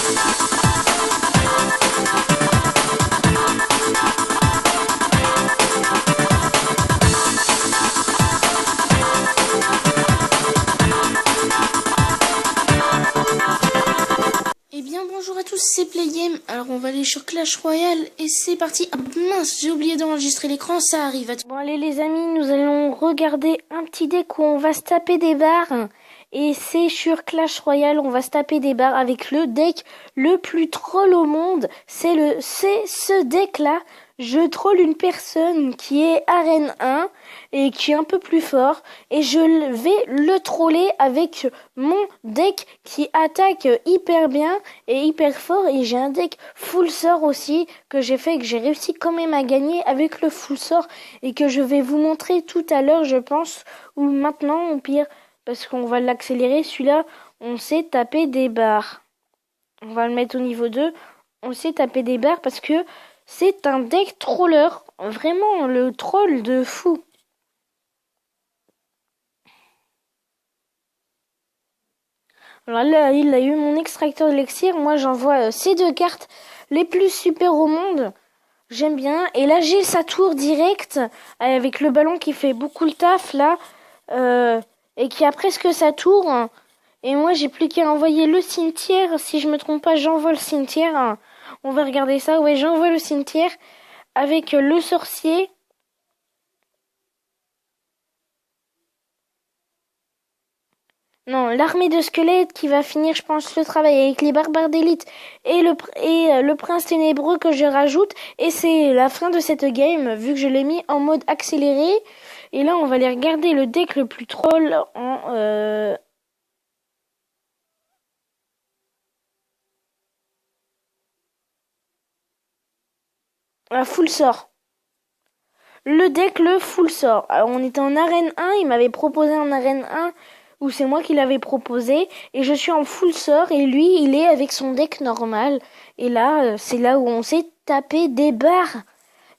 Eh bien bonjour à tous, c'est Playgame. Alors on va aller sur Clash Royale et c'est parti. Ah, mince, j'ai oublié d'enregistrer l'écran, ça arrive. Bon allez les amis, nous allons regarder un petit deck où on va se taper des barres. Et c'est sur Clash Royale, on va se taper des barres avec le deck le plus troll au monde. C'est ce deck là. Je troll une personne qui est arène 1 et qui est un peu plus fort et je vais le troller avec mon deck qui attaque hyper bien et hyper fort, et j'ai un deck full sort aussi que j'ai fait, que j'ai réussi quand même à gagner avec le full sort et que je vais vous montrer tout à l'heure je pense, ou maintenant au pire parce qu'on va l'accélérer. Celui-là on sait taper des barres, on va le mettre au niveau 2, on sait taper des barres parce que c'est un deck troller, vraiment le troll de fou. Alors là, il a eu mon extracteur d'élixir, moi j'envoie ces deux cartes les plus super au monde. J'aime bien. Et là j'ai sa tour directe avec le ballon qui fait beaucoup le taf là, et qui a presque sa tour. Et moi j'ai plus qu'à envoyer le cimetière. Si je me trompe pas, j'envoie le cimetière. On va regarder ça. Ouais, j'envoie le cimetière avec le sorcier. Non, l'armée de squelettes qui va finir, je pense, le travail avec les barbares d'élite et le prince ténébreux que je rajoute. Et c'est la fin de cette game, vu que je l'ai mis en mode accéléré. Et là, on va aller regarder le deck le plus troll en... full sort. Le deck, le full sort. Alors, on était en arène 1, il m'avait proposé en arène 1, ou c'est moi qui l'avais proposé, et je suis en full sort, et lui, il est avec son deck normal. Et là, c'est là où on s'est tapé des barres.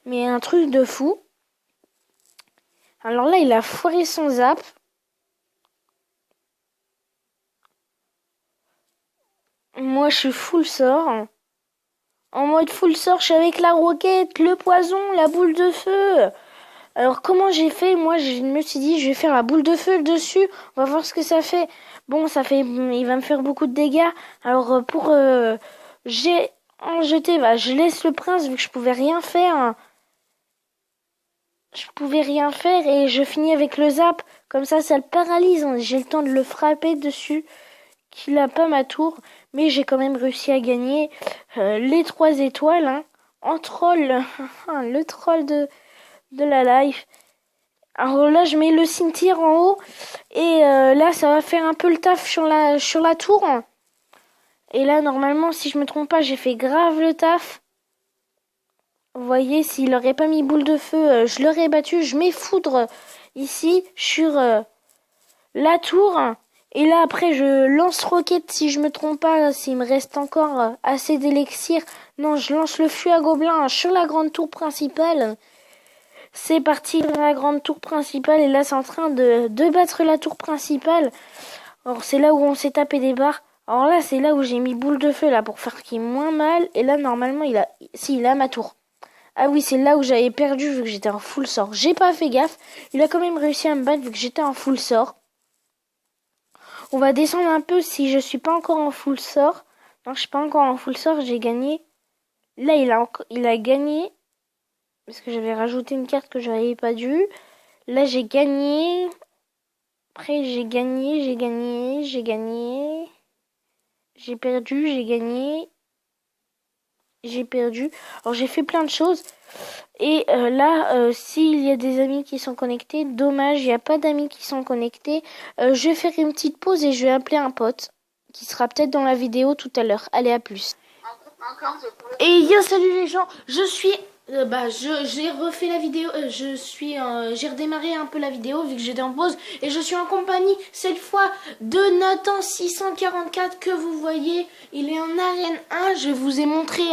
Mais un truc de fou. Alors là, il a foiré son zap. Moi, je suis full sort. En mode full sort, je suis avec la roquette, le poison, la boule de feu. Alors comment j'ai fait? Moi je me suis dit je vais faire la boule de feu dessus, on va voir ce que ça fait. Bon, il va me faire beaucoup de dégâts. Alors pour j'ai en jeté, bah je laisse le prince vu que je pouvais rien faire. Je pouvais rien faire et je finis avec le zap. Comme ça le paralyse. J'ai le temps de le frapper dessus, qu'il a pas ma tour, mais j'ai quand même réussi à gagner les 3 étoiles en troll. Le troll de la life. Alors là, je mets le cimetière en haut. Et là, ça va faire un peu le taf sur la tour. Et là, normalement, si je me trompe pas, j'ai fait grave le taf. Vous voyez, s'il aurait pas mis boule de feu, je l'aurais battu. Je mets foudre ici sur la tour. Et là, après, je lance roquette si je me trompe pas. S'il me reste encore assez d'élixir. Non, je lance le fût à gobelins sur la grande tour principale. C'est parti dans la grande tour principale et là c'est en train de battre la tour principale. Alors c'est là où on s'est tapé des barres. Alors là c'est là où j'ai mis boule de feu là pour faire qu'il y ait moins mal. Et là normalement il a ma tour. Ah oui, c'est là où j'avais perdu vu que j'étais en full sort. J'ai pas fait gaffe. Il a quand même réussi à me battre vu que j'étais en full sort. On va descendre un peu si je suis pas encore en full sort. Non, je suis pas encore en full sort, j'ai gagné. Là il a gagné. Parce que j'avais rajouté une carte que je n'avais pas dû. Là, j'ai gagné. Après, j'ai gagné. J'ai perdu, j'ai gagné. J'ai perdu. Alors, j'ai fait plein de choses. Et là, s'il y a des amis qui sont connectés, dommage, il n'y a pas d'amis qui sont connectés. Je vais faire une petite pause et je vais appeler un pote qui sera peut-être dans la vidéo tout à l'heure. Allez, à plus. Et yo, salut les gens, je suis... j'ai refait la vidéo, j'ai redémarré un peu la vidéo vu que j'étais en pause. Et je suis en compagnie, cette fois, de Nathan 644 que vous voyez. Il est en arène 1, je vous ai montré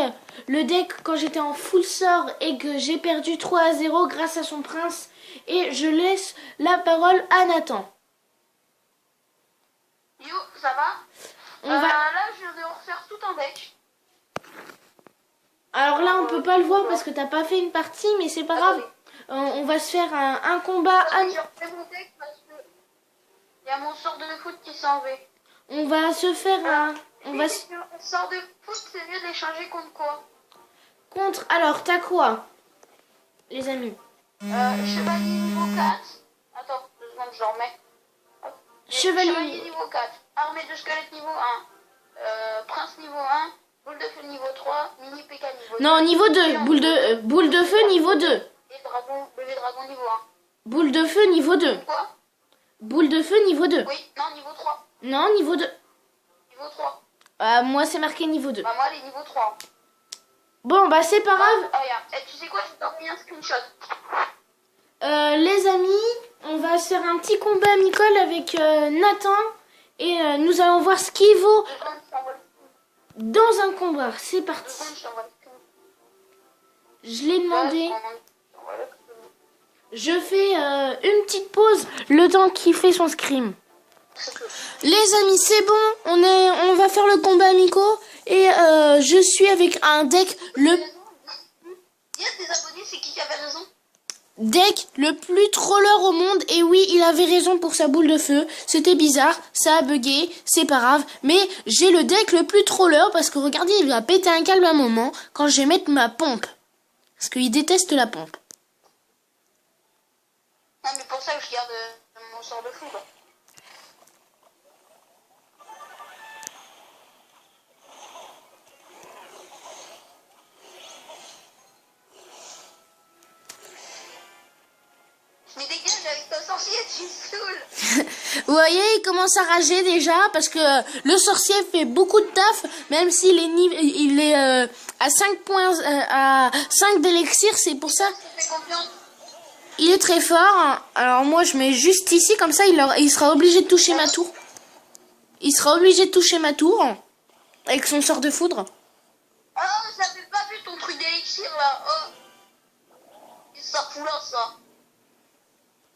le deck quand j'étais en full sort et que j'ai perdu 3-0 grâce à son prince. Et je laisse la parole à Nathan. Yo, ça va? Là, je vais refaire tout un deck. deck? Alors là, on peut pas le voir parce que t'as pas fait une partie, mais c'est pas grave. On va se faire un combat. J'ai refait mon deck parce que il y a mon sort de foot qui s'en va. On va se faire un. On va se... Le sort de foot, c'est mieux d'échanger contre quoi? Contre. Alors, t'as quoi, les amis? Chevalier niveau 4. Attends, 2 secondes, je remets. Chevalier niveau 4. Armée de squelette niveau 1. Prince niveau 1. Boule de feu niveau 3. Mini PK niveau 2. Non, niveau 2. Boule de feu niveau 2. Et dragon, bébé dragon niveau 1. Boule de feu niveau 2. Quoi? Boule de feu niveau 2. Oui, non, niveau 3. Non, niveau 2. Niveau 3. Moi, c'est marqué niveau 2. Bah, moi, les niveau 3. Bon, bah, c'est pas grave. Ah, regarde. Tu sais quoi? Je t'en mis un screenshot. Les amis, on va se faire un petit combat amical avec Nathan. Et nous allons voir ce qu'il vaut dans un combat. C'est parti. Je l'ai demandé. Je fais une petite pause le temps qu'il fait son scrim. Les amis, c'est bon. On va faire le combat amicaux. Et je suis avec un deck Il y a des abonnés, c'est qui avait raison? Deck le plus troller au monde. Et oui, il avait raison pour sa boule de feu. C'était bizarre, ça a bugué, c'est pas grave. Mais j'ai le deck le plus troller parce que regardez, il va péter un câble un moment quand je vais mettre ma pompe. Parce qu'il déteste la pompe. Non, mais pour ça que je garde mon sort de fou, quoi. Mais dégage avec ton sorcier, tu me saoules. Vous voyez, il commence à rager déjà parce que le sorcier fait beaucoup de taf, même s'il est il est à 5 points à 5 d'élixir, c'est pour ça. Il est très fort. Alors moi je mets juste ici comme ça il sera obligé de toucher ma tour. Il sera obligé de toucher ma tour avec son sort de foudre. Oh, j'avais pas vu ton truc d'élixir là. Oh. Il sort fou là ça.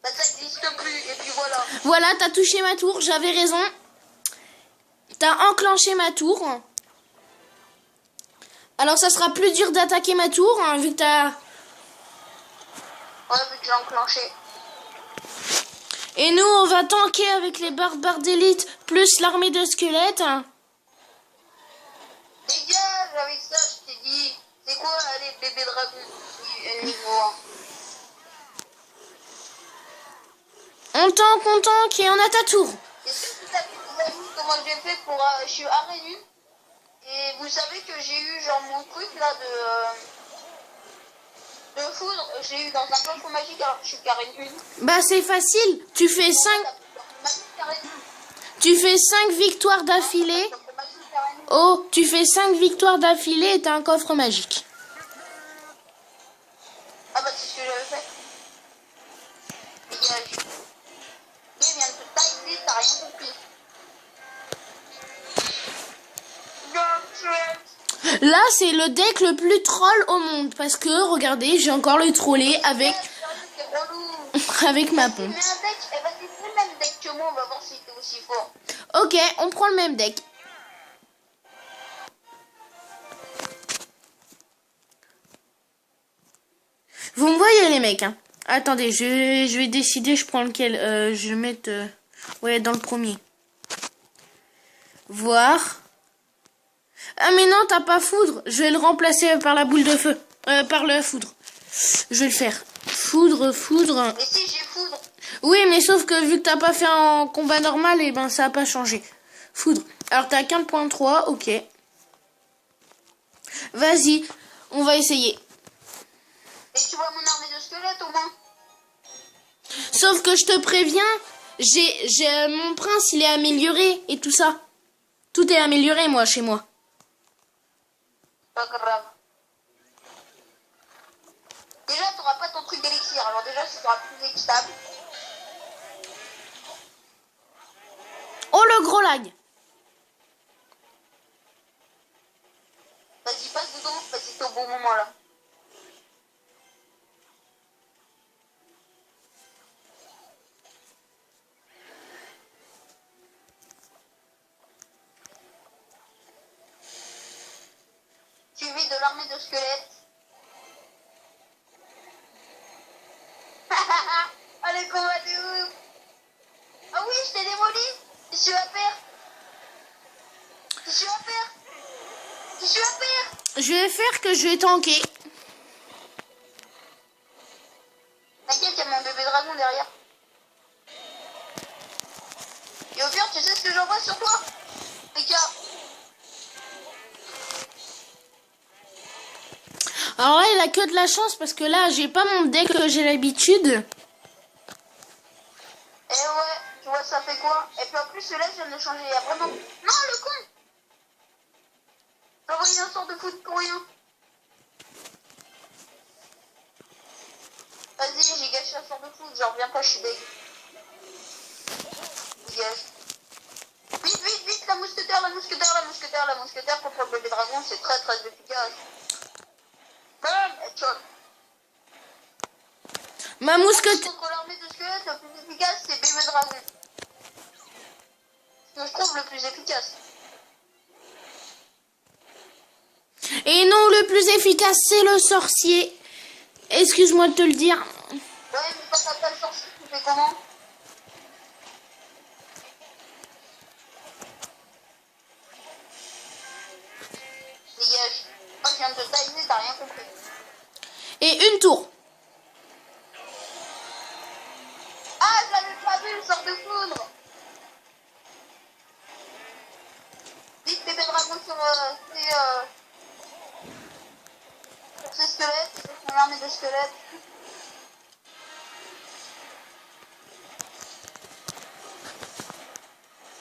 Bah, ça n'existe plus, et puis voilà. Voilà, t'as touché ma tour, j'avais raison. T'as enclenché ma tour. Alors ça sera plus dur d'attaquer ma tour, hein, vu que t'as... Ouais, vu que j'ai enclenché. Et nous, on va tanker avec les barbares d'élite, plus l'armée de squelettes. Dégage, avec ça, je t'ai dit. C'est quoi, allez, bébé dragon niveau 1. On tank et on a ta tour. Est-ce que vous avez comment j'ai fait pour... je suis arène 1. Et vous savez que j'ai eu genre mon truc là de foudre. J'ai eu dans un coffre magique alors que je suis carène 1. Bah c'est facile. Tu fais 5 victoires d'affilée. Oh, tu fais 5 victoires d'affilée et t'as un coffre magique. Ah bah c'est ce que j'avais fait. Dégage. Il vient de te tailler, t'as rien compris. Là, c'est le deck le plus troll au monde. Parce que, regardez, j'ai encore le trollé avec ma pompe. Mais un deck, eh ben, c'est le même deck que moi, on va voir si t'es aussi fort. Ok, on prend le même deck. Vous me voyez les mecs, hein. Attendez, je vais décider, je prends lequel. Je vais mettre... ouais, dans le premier. Voir. Ah mais non, t'as pas foudre. Je vais le remplacer par la boule de feu. Par la foudre. Je vais le faire. Foudre. Mais si, j'ai foudre. Oui, mais sauf que vu que t'as pas fait en combat normal, et ben ça a pas changé. Foudre. Alors t'as 15.3, ok. Vas-y, on va essayer. Et tu vois mon armée de squelettes au moins? Sauf que je te préviens, j'ai mon prince, il est amélioré et tout ça. Tout est amélioré, moi, chez moi. Pas grave. Déjà, t'auras pas ton truc d'élixir, alors déjà, ça sera plus stable. Oh, le gros lag. Vas-y, passe dedans, vas-y, t'es au bon moment là. l'armée de squelettes. Allez, combat de ouf. Ah oui, je t'ai démoli. Je suis à perdre. Je suis à perdre. Je suis à perdre. Je vais faire que je vais tanker. T'inquiète, il y a mon bébé dragon derrière. Et au pire, tu sais ce que j'envoie sur toi? PK. Alors là, il a que de la chance parce que là, j'ai pas mon deck que j'ai l'habitude. Et ouais, tu vois, ça fait quoi? Et puis en plus, celui-là, je viens de le changer. Il y a vraiment... Non, le con! J'ai envoyé un sort de foot pour rien. Vas-y, j'ai gâché un sort de foot. J'en reviens pas, je suis deg. Dégage. Vite, vite, vite, la mousquetaire, la mousquetaire, la mousquetaire, la mousquetaire contre le bébé dragon, c'est très très efficace. Bam! Headshot. Ma mousquetaire... Contre l'armée de squelettes, le plus efficace, c'est bébé dragon. Ce que je trouve le plus efficace. Et non, le plus efficace, c'est le sorcier. Excuse-moi de te le dire. Ouais, mais quand t'as pas le sorcier, tu fais comment? Dégage. Moi, je viens de te tailler, t'as rien compris. Et une tour. Ah, je l'avais pas vu, le sort de foudre. Vite, bébé dragon sur ces squelettes, sur son armée de squelettes.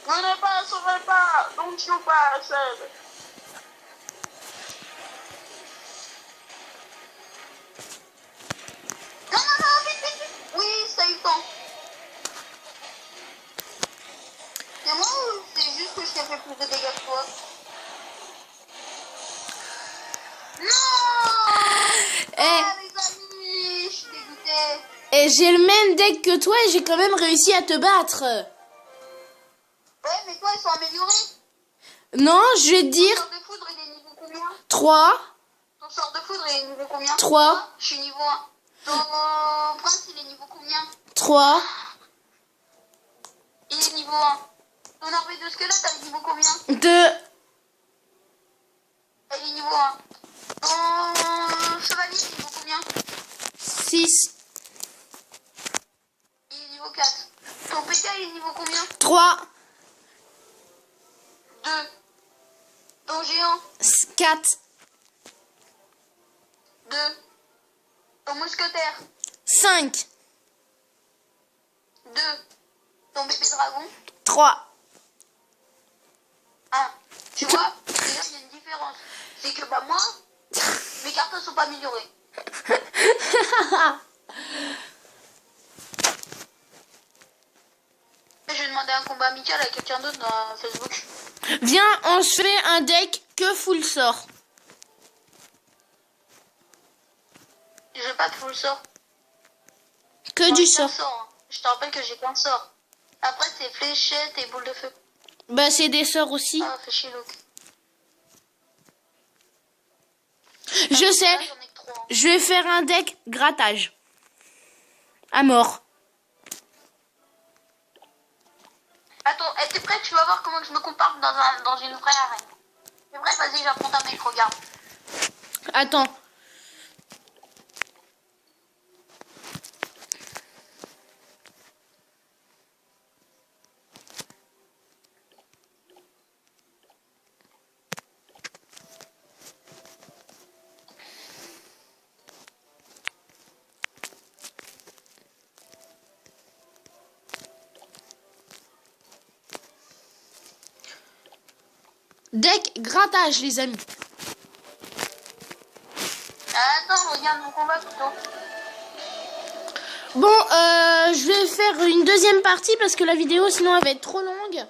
Venez pas, sauvez pas, don't you pass. Non, non, non, vite, vite, vite. Oui, ça a eu le temps. C'est moi ou c'est juste que je t'ai fait plus de dégâts que toi? Non! Ah, les amis, je suis dégoûtée. Et j'ai le même deck que toi et j'ai quand même réussi à te battre. Ouais, mais toi, ils sont améliorés. Non, je vais te Ton dire sort de foudre, il est niveau combien? 3. Ton sort de foudre, il est niveau combien? 3. Je suis niveau 1. Ton prince, il est niveau combien? 3. Il est niveau 1. Ton armée de squelette, elle est niveau combien? 2. Elle est niveau 1. Ton chevalier, il est niveau combien? 6. Il est niveau 4. Ton PK, il est niveau combien? 3. 2. Ton géant? 4. 2. Ton mousquetaire? 5. 2. Ton bébé dragon? 3. 1. Tu vois, déjà, il y a une différence. C'est que, bah, moi, mes cartes ne sont pas améliorées. Je vais demander un combat amical à quelqu'un d'autre dans Facebook. Viens, on se fait un deck que full sort. Je veux pas de full sort. Que J'en du ai qu'un sort. hein. Je te rappelle que j'ai qu'un sort. Après, c'est fléchette et boule de feu. Bah, c'est des sorts aussi. Ah, fais chier, Luke. Je sais. Là, j'en ai que 3. Hein. Je vais faire un deck grattage. À mort. Attends, t'es prêt? Tu vas voir comment je me comporte dans une vraie arène. C'est vrai, vas-y, j'affronte un mec, regarde. Attends. Deck grattage, les amis. Attends, regarde mon combat plutôt. Bon, je vais faire une deuxième partie parce que la vidéo sinon elle va être trop longue.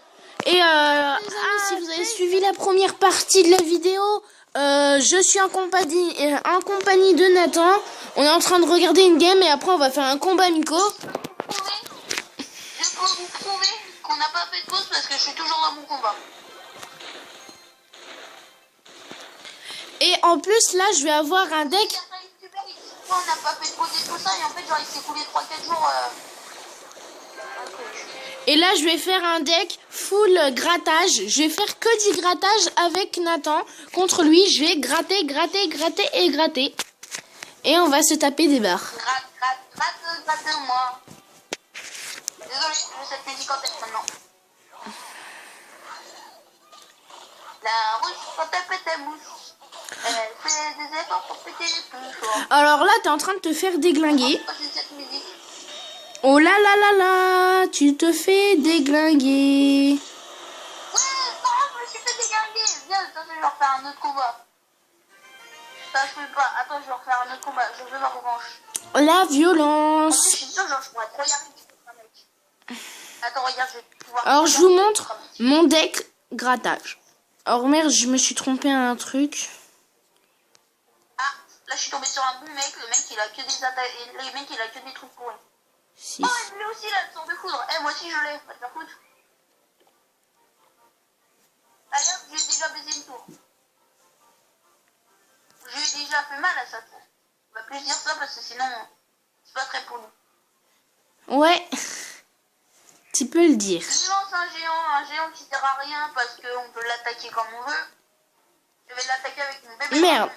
Et si vous avez suivi la première partie de la vidéo, je suis en compagnie de Nathan. On est en train de regarder une game et après on va faire un combat amico. Je peux vous prouver qu'on n'a pas fait de pause parce que je suis toujours dans mon combat. Et Et en plus, là, je vais avoir un deck. On n'a pas fait de poser tout ça et en fait, genre, il s'est coulé 3-4 jours. Et là, je vais faire un deck full grattage. Je vais faire que du grattage avec Nathan. Contre lui, je vais gratter, gratter, gratter et gratter. Et on va se taper des barres. Gratte, moi. Désolé, je cette musique en tête maintenant. La rouge, quand elle pète, elle bouge. Elle fait des efforts pour péter plus fort. Alors là, t'es en train de te faire déglinguer. Pourquoi c'est cette musique? Oh là là là là, tu te fais déglinguer. Ouais, non, je me suis fait déglinguer. Viens, attends, je vais leur faire un autre combat. Ça, je peux pas. Attends, je vais leur faire un autre combat. Je veux ma revanche. La En plus, violence. je suis sûre, genre, je pourrais trop y arriver. Attends, regarde, je vais pouvoir... Alors, je vous montre mon deck grattage. Alors, merde, je me suis trompé à un truc. Ah, là, je suis tombé sur un bon mec. Le mec, il a que des attaques. Le mec, il a que des trucs pourris. 6. Oh, lui aussi, il a le sort de foudre. Eh, moi aussi, je l'ai. Va te faire foutre. Allez, hop, j'ai déjà baisé une tour. Je lui ai déjà fait mal à sa tour. On va plus dire ça parce que sinon, c'est pas très pour nous. Ouais. Tu peux le dire. Je lance un géant qui sert à rien parce qu'on peut l'attaquer comme on veut. Je vais l'attaquer avec une bébé. Merde.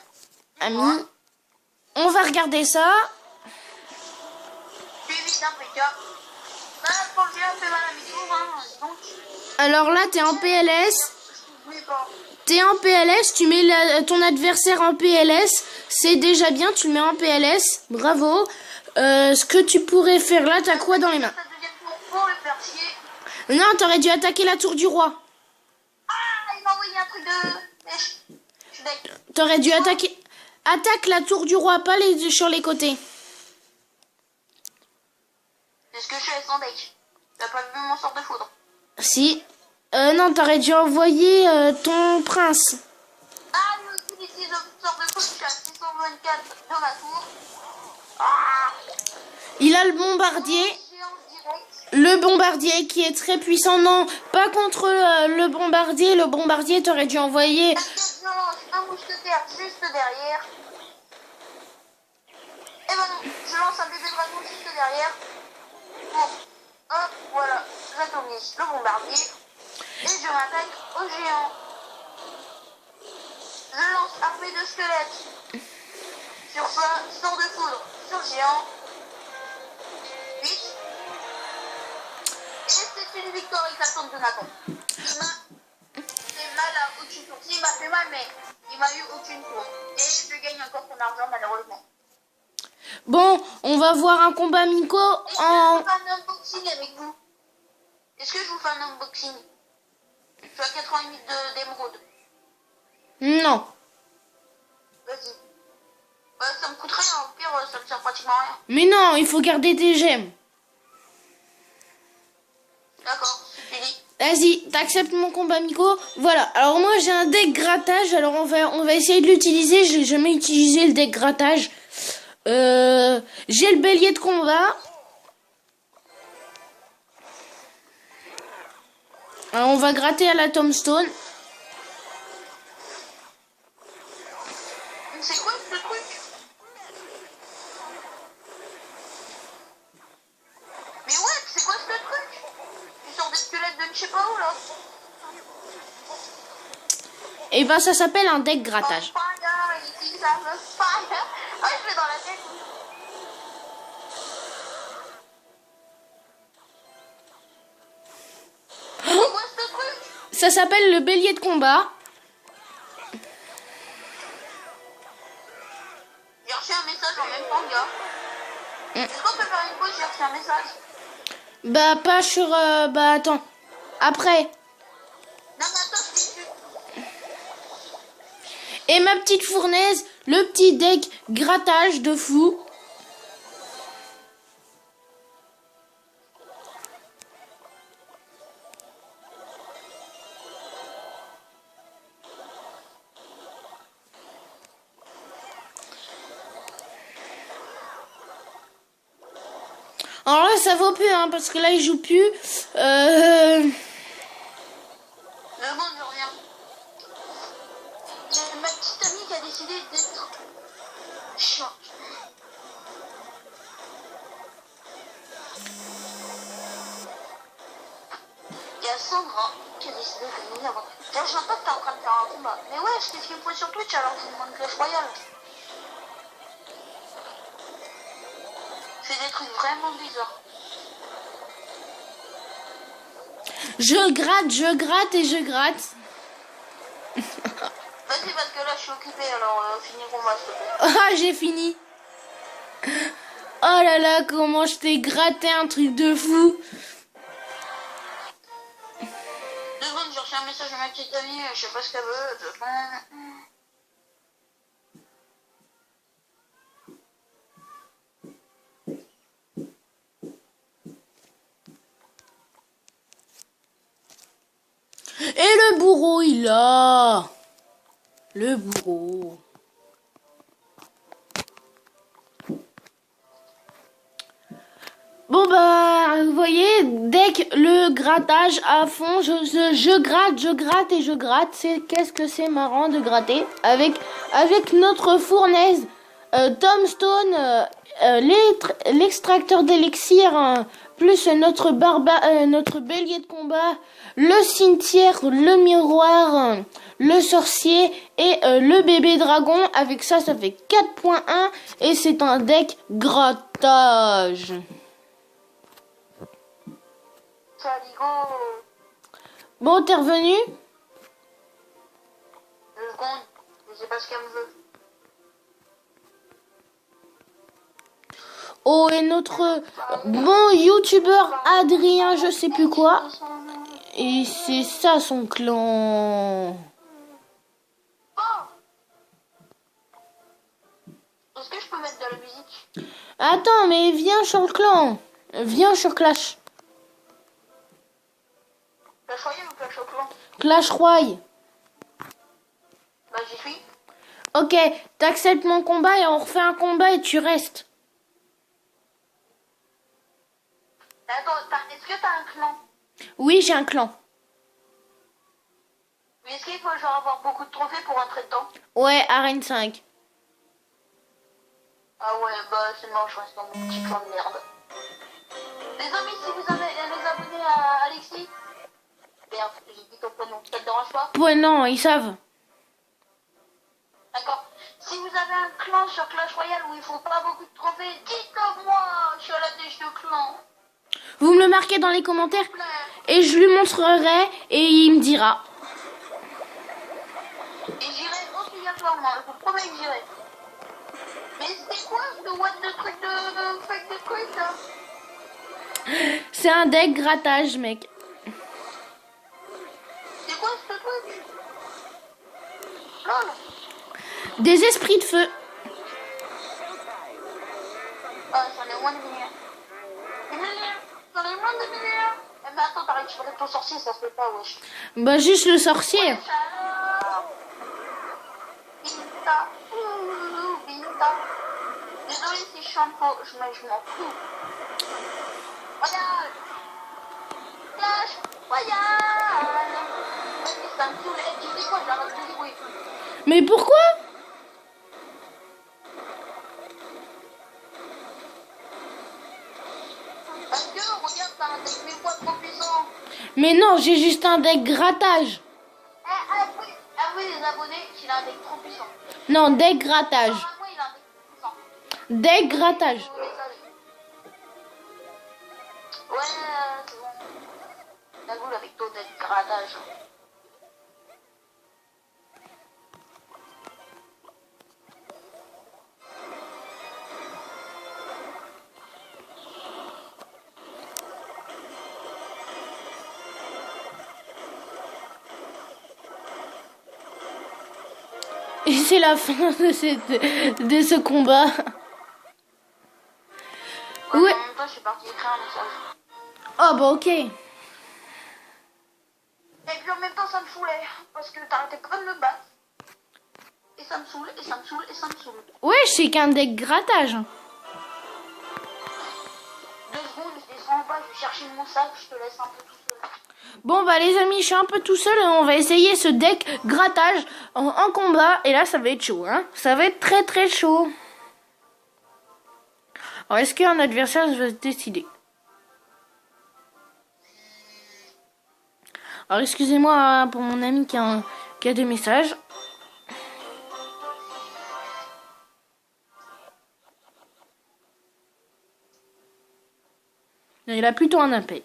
Ami. On va regarder ça. Suivi d'un PK. Ah, quand le géant fait mal à mes tours, hein, donc. Alors là, t'es en PLS. Oui, pas. T'es en PLS, tu mets ton adversaire en PLS. C'est déjà bien, tu le mets en PLS. Bravo. Ce que tu pourrais faire là, t'as quoi dans les mains? Ça deuxième tour pour le faire chier. Non, t'aurais dû attaquer la tour du roi. Ah, il m'a envoyé un truc de mèche. Je suis deck. T'aurais dû attaquer... Attaque la tour du roi, pas les sur les côtés. C'est ce que je fais sans deck. T'as pas vu mon sort de foudre? Si. Non, t'aurais dû envoyer ton prince. Ah, lui aussi, il utilise le sort de foudre. Je suis à 624 dans ma tour. Ah, Il a le bombardier. géant direct. Le bombardier qui est très puissant. Non, pas contre le bombardier. Le bombardier, t'aurais dû envoyer... Je lance un mousquetaire juste derrière. Et ben non, je lance un bébé dragon juste derrière. Bon, hop, voilà, j'atomise le bombardier. Et je m'attaque au géant. Je lance armée de squelettes. Sur ça, sort de foudre sur le géant. 8. Et c'est une victoire éclatante de Nathan. Il m'a fait mal à aucune tour. Si, il m'a fait mal, mais il m'a eu aucune tour. Et je gagne encore ton argent, malheureusement. Bon, on va voir un combat Miko Est-ce que en... je vous fais un unboxing avec vous? Est-ce que je vous fais un unboxing? Je suis à 88 d'émeraude. Non. Vas-y. Bah, ça me coûte rien, au pire, ça me sert pratiquement à rien. Mais non, il faut garder tes gemmes. D'accord, c'est fini. Vas-y, t'acceptes mon combat Miko. Voilà, alors moi j'ai un deck grattage, alors on va essayer de l'utiliser. J'ai jamais utilisé le deck grattage. J'ai le bélier de combat. Alors on va gratter à la tombstone. C'est quoi ce truc? Mais ouais, c'est quoi ce truc? Tu sors des squelettes de je sais pas où là? Et ben ça s'appelle un deck grattage. Fire, ici ça me fire. Ah, je l'ai dans la tête. C'est quoi ce truc? Ça s'appelle le bélier de combat. J'ai reçu un message en même temps, gars. Est-ce qu'on peut faire une pause? J'ai reçu un message. Bah pas sur... bah attends. Après. Non, mais attends, je suis dessus. Et ma petite fournaise, le petit deck grattage de fou. Alors là, ça vaut plus, hein, parce que là, il joue plus. Bon, je reviens. Il y a ma petite amie qui a décidé d'être chiant. Il y a Sandra qui a décidé de venir. Genre, j'entends que t'es en train de faire un combat. Mais ouais, c'est ce qu'il me faut sur Twitch alors que je demande Clash Royale. C'est des trucs vraiment bizarres. Je gratte et je gratte. Vas-y, parce que là, je suis occupée, alors finis le combat, s'il te plaît. Ah, j'ai fini. Oh là là, comment je t'ai gratté un truc de fou. 2 secondes, j'ai reçu un message de ma petite amie, je sais pas ce qu'elle veut. 2 secondes. Et le bourreau, il a. Le bourreau. Bon bah, vous voyez, dès que le grattage à fond, je gratte et je gratte. Qu'est-ce que c'est marrant de gratter avec notre fournaise Tombstone, l'extracteur d'élixir, plus notre bélier de combat, le cimetière, le miroir, le sorcier et le bébé dragon. Avec ça, ça fait 4.1 et c'est un deck grattage. Bon, t'es revenu? 2 secondes, je sais pas ce qu'elle me veut. Oh, et notre bon youtubeur Adrien, je sais plus quoi. Et c'est ça son clan. Est-ce que je peux mettre de la musique? Attends, mais viens sur le clan. Viens sur Clash. Clash Royale ou Clash au clan? Clash Royale. Bah j'y suis. Ok, t'acceptes mon combat et on refait un combat et tu restes. Attends, est-ce que t'as un clan? Oui, j'ai un clan. Mais est-ce qu'il faut genre avoir beaucoup de trophées pour entrer dedans? Ouais, Arène 5. Ah ouais, bah c'est mort, je reste dans mon petit clan de merde. Les amis, si vous avez les abonnés à Alexis, merde, j'ai dit ton prénom, ça te dérange pas? Ouais, non, ils savent. D'accord. Si vous avez un clan sur Clash Royale où il faut pas beaucoup de trophées, dites-le moi, je suis à la tête de clan. Vous me le marquez dans les commentaires et je lui montrerai et il me dira. Et j'irai obligatoirement, je vous promets que j'irai. Mais c'est quoi ce what de truc de fake de truc là? C'est un deck grattage, mec. C'est quoi ce truc? Lol. Des esprits de feu. Ah, j'en ai moins de milliers. Des milliers. J'en ai moins de milliers. Eh mais attends, t'arrêtes, je ferais ton sorcier, ça se fait pas, wesh. Bah, juste le sorcier. Binta. Binta. Désolé si je suis un peu, je m'en fous. Royal. Clash Royale. Vas-y, ça me saoule. Eh, tu sais quoi, j'arrête de jouer. Mais pourquoi? Parce que, regarde, t'as un deck 1000 fois trop puissant. Mais non, j'ai juste un deck grattage. Ah oui, les abonnés, il a un deck trop puissant. Non, deck grattage. Normalement, il a un deck puissant. Deck grattage. Ouais, c'est bon. La boule avec ton deck grattage. Et c'est la fin de ce combat. Ouais. Ouais. En même temps, je suis partie écrire un message. Oh bah ok. Et puis en même temps, ça me saoulait. Parce que t'arrêtais pas de me battre. Et ça me saoule, et ça me saoule, et ça me saoule. Ouais, c'est qu'un deck grattage. 2 secondes, je descends en bas, je vais chercher mon sac, je te laisse un peu tout seul. Bon bah les amis, je suis un peu tout seul et on va essayer ce deck grattage en combat. Et là ça va être chaud, hein. Ça va être très très chaud. Alors est-ce qu'un adversaire va se décider? Alors excusez-moi pour mon ami qui a des messages. Il a plutôt un appel.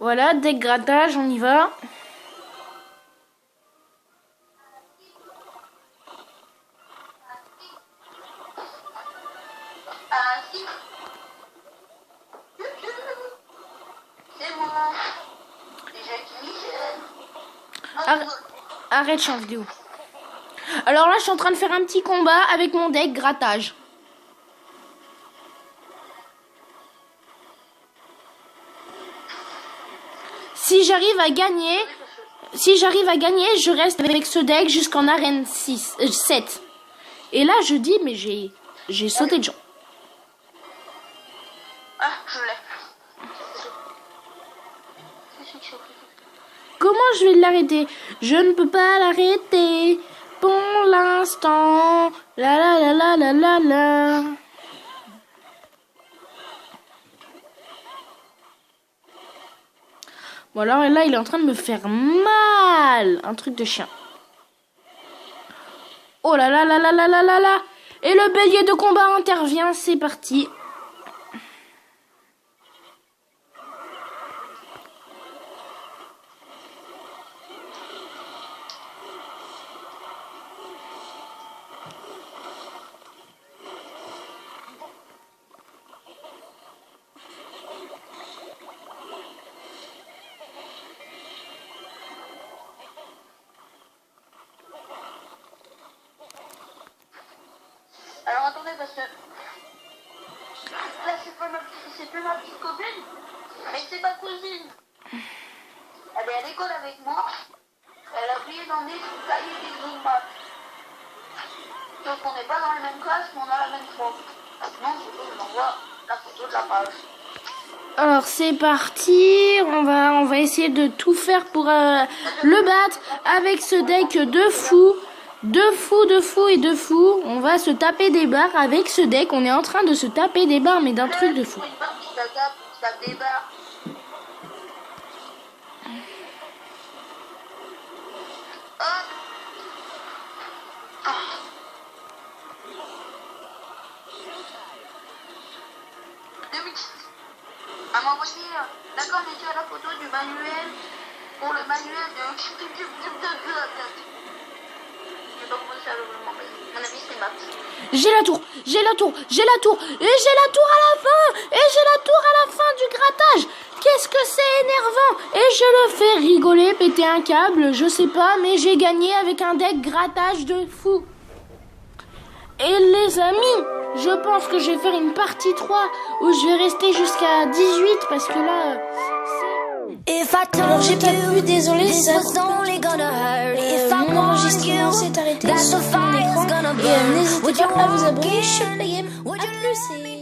Voilà, deck grattage, on y va. C'est moi. Arrête, je suis en vidéo. Alors là, je suis en train de faire un petit combat avec mon deck grattage. Si j'arrive à gagner, je reste avec ce deck jusqu'en arène 7. Et là, je dis, mais j'ai sauté de gens. Ah, je l'ai. Comment je vais l'arrêter? Je ne peux pas l'arrêter pour l'instant. La la la la la la la. Bon alors là, il est en train de me faire mal. Un truc de chien. Oh là là là là là là là là. Et le bélier de combat intervient, c'est parti. Alors attendez, parce que là c'est plus ma petite copine, mais c'est ma cousine. Elle est à l'école avec moi. Elle a oublié d'emmener son cahier des Zoom maths. Donc on n'est pas dans la même classe, mais on a la même prof. Sinon, je vous envoie la photo de la page. Alors c'est parti, on va essayer de tout faire pour le battre avec ce deck de fou. De fou. On va se taper des barres avec ce deck. On est en train de se taper des barres, mais d'un truc de fou. D'accord, mais tu as la photo du manuel pour le manuel de... J'ai la tour, et j'ai la tour à la fin du grattage. Qu'est-ce que c'est énervant. Et je le fais rigoler, péter un câble, je sais pas, mais j'ai gagné avec un deck grattage de fou. Et les amis, je pense que je vais faire une partie 3 où je vais rester jusqu'à 18 parce que là... Alors j'ai pas pu, désolé, ça mon enregistrement s'est arrêté sur mon écran. Et n'hésitez pas à vous abonner, je suis Play Game. A plus et...